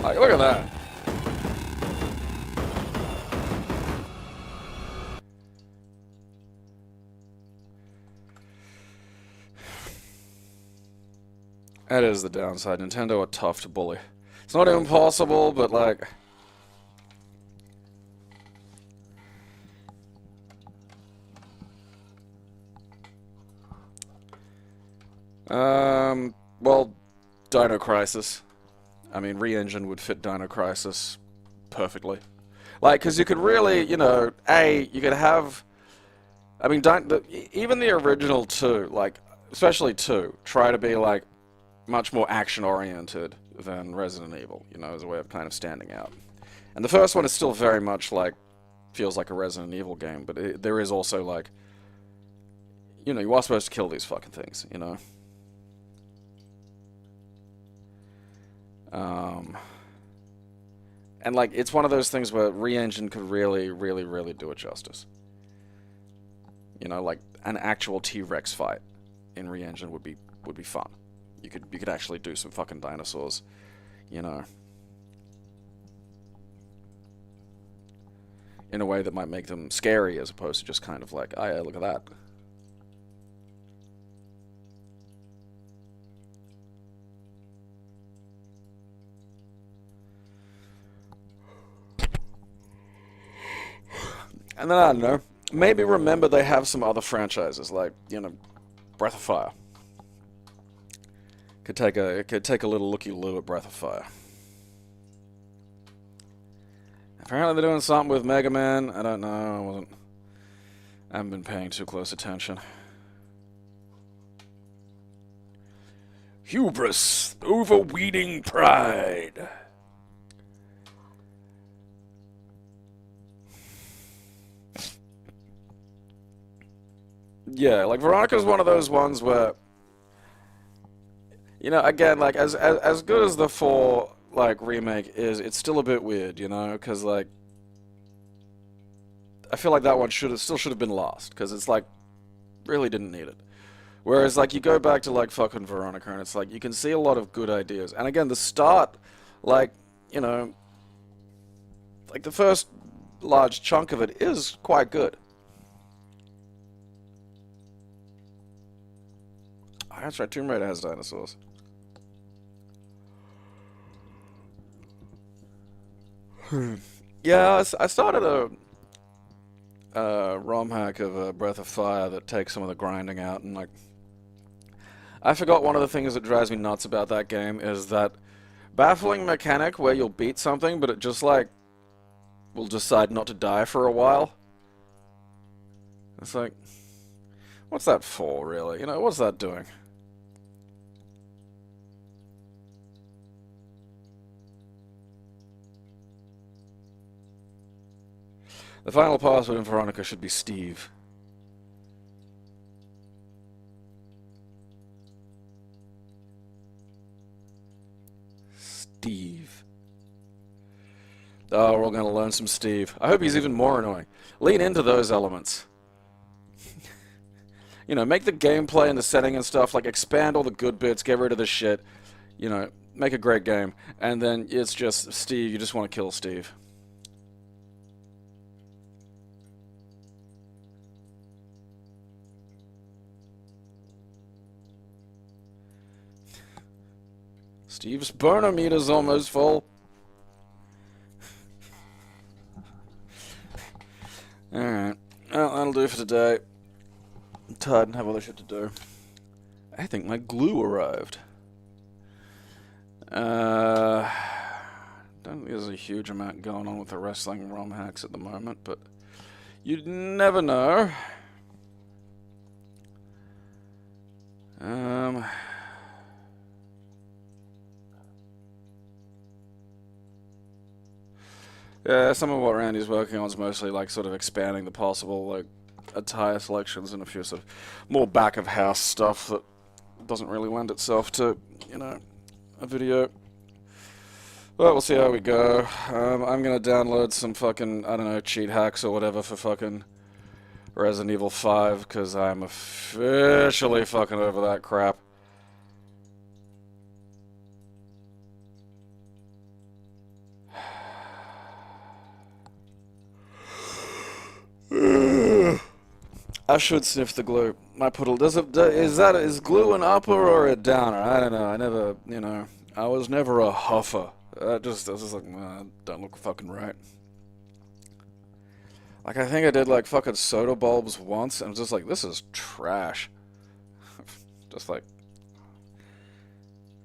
Like, look at that. That is the downside. Nintendo are tough to bully. It's not impossible, but like... Well, Dino Crisis. I mean, Re-Engine would fit Dino Crisis perfectly. Like, because you could really, you know, you could have... I mean, even the original 2, like, especially 2, try to be, like, much more action-oriented than Resident Evil, you know, as a way of kind of standing out. And the first one is still very much, like, feels like a Resident Evil game, but there is also, like, you know, you are supposed to kill these fucking things, you know? And, like, it's one of those things where Re-Engine could really, really, really do it justice. You know, like, an actual T-Rex fight in Re-Engine would be fun. You could actually do some fucking dinosaurs, you know, in a way that might make them scary as opposed to just kind of like, oh yeah, look at that. And then, I don't know, maybe remember they have some other franchises, like, you know, Breath of Fire. It could take a little looky-loo at Breath of Fire. Apparently they're doing something with Mega Man. I don't know, I haven't been paying too close attention. Hubris, overweening pride. Yeah, like Veronica's one of those ones where, you know, again, like as good as the 4 like remake is, it's still a bit weird, you know, because like I feel like that one still should have been last, because it's like really didn't need it. Whereas like you go back to like fucking Veronica and it's like you can see a lot of good ideas, and again the start, like, you know, like the first large chunk of it is quite good. Oh, that's right, Tomb Raider has dinosaurs. Yeah, I started a ROM hack of Breath of Fire that takes some of the grinding out, and like, I forgot one of the things that drives me nuts about that game is that baffling mechanic where you'll beat something, but it just like will decide not to die for a while. It's like, what's that for, really? You know, what's that doing? The final password in Veronica should be Steve. Steve. Oh, we're all going to learn some Steve. I hope he's even more annoying. Lean into those elements. You know, make the gameplay and the setting and stuff, like, expand all the good bits, get rid of the shit. You know, make a great game. And then it's just Steve, you just want to kill Steve. Steve's burner meter's almost full. Alright. Well, that'll do for today. I'm tired and have other shit to do. I think my glue arrived. Don't think there's a huge amount going on with the wrestling ROM hacks at the moment, but you'd never know. Yeah, some of what Randy's working on is mostly like sort of expanding the possible like attire selections and a few sort of more back of house stuff that doesn't really lend itself to, you know, a video. But we'll see how we go. I'm gonna download some fucking, I don't know, cheat hacks or whatever for fucking Resident Evil 5 because I'm officially fucking over that crap. I should sniff the glue. My puddle is glue an upper or a downer? I don't know. I never, you know, I was never a huffer. I was just like, don't look fucking right. Like, I think I did like fucking soda bulbs once, and I was just like, this is trash. Just like,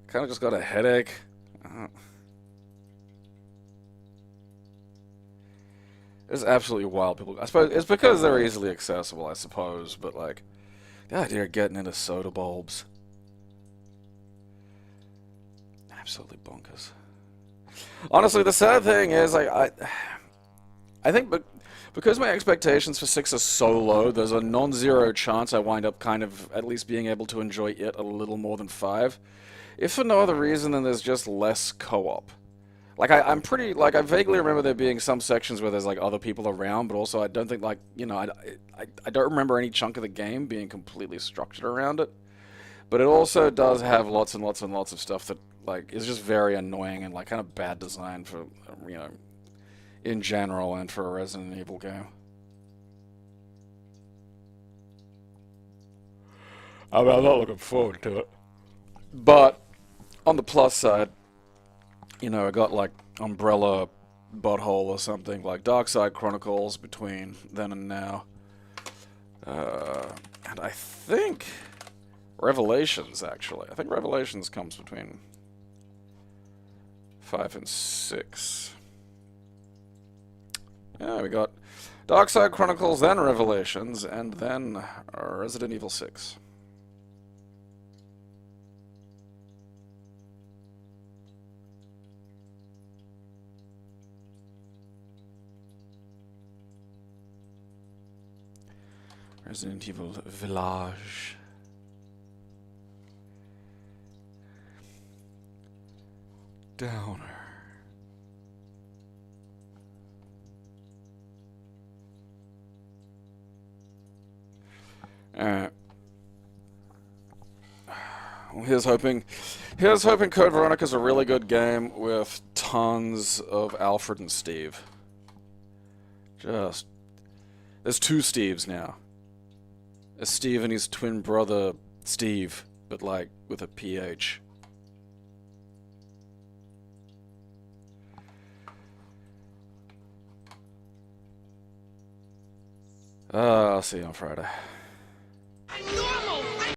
kind of just got a headache. It's absolutely wild. People, I suppose it's because they're easily accessible, I suppose, but like, the idea of getting into soda bulbs. Absolutely bonkers. Honestly, the sad thing is, like, I think because my expectations for 6 are so low, there's a non-zero chance I wind up kind of at least being able to enjoy it a little more than 5. If for no other reason than there's just less co-op. Like, I'm pretty, like, I vaguely remember there being some sections where there's, like, other people around, but also I don't think, like, you know, I don't remember any chunk of the game being completely structured around it. But it also does have lots and lots and lots of stuff that, like, is just very annoying and, like, kind of bad design for, you know, in general and for a Resident Evil game. I mean, I'm not looking forward to it. But, on the plus side, you know, I got like Umbrella Butthole or something, like Dark Side Chronicles between then and now. And I think Revelations, actually. I think Revelations comes between 5 and 6. Yeah, we got Dark Side Chronicles, then Revelations, and then Resident Evil 6. Resident Evil Village. Downer. Alright. Well, here's hoping Code Veronica's a really good game with tons of Alfred and Steve. There's 2 Steves now. A Steve and his twin brother, Steve, but like with a PH. I'll see you on Friday.